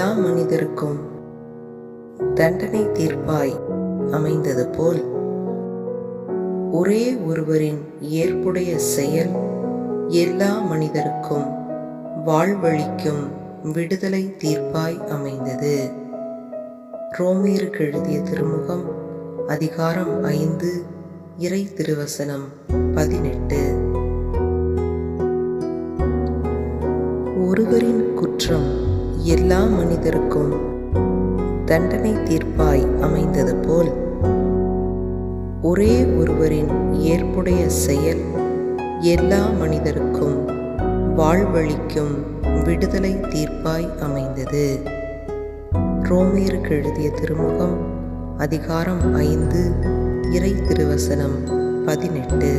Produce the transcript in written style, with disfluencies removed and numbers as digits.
எல்லா மனிதருக்கும் தண்டனை தீர்ப்பாய் அமைந்தது போல் ஒரே ஒருவரின் ஏற்புடைய செயல் எல்லா மனிதருக்கும் வாழ்வளிக்கும் விடுதலை தீர்ப்பாய் அமைந்தது. ரோமேயருக்கு எழுதிய திருமுகம் அதிகாரம் 5 இறை திருவசனம் 18. ஒருவரின் குற்றம் எல்லா மனிதருக்கும் தண்டனை தீர்ப்பாய் அமைந்தது போல் ஒரே ஒருவரின் ஏற்புடைய செயல் எல்லா மனிதருக்கும் வாழ்வளிக்கும் விடுதலை தீர்ப்பாய் அமைந்தது. ரோமேயருக்கு எழுதிய திருமுகம் அதிகாரம் 5 இறை திருவசனம் 18.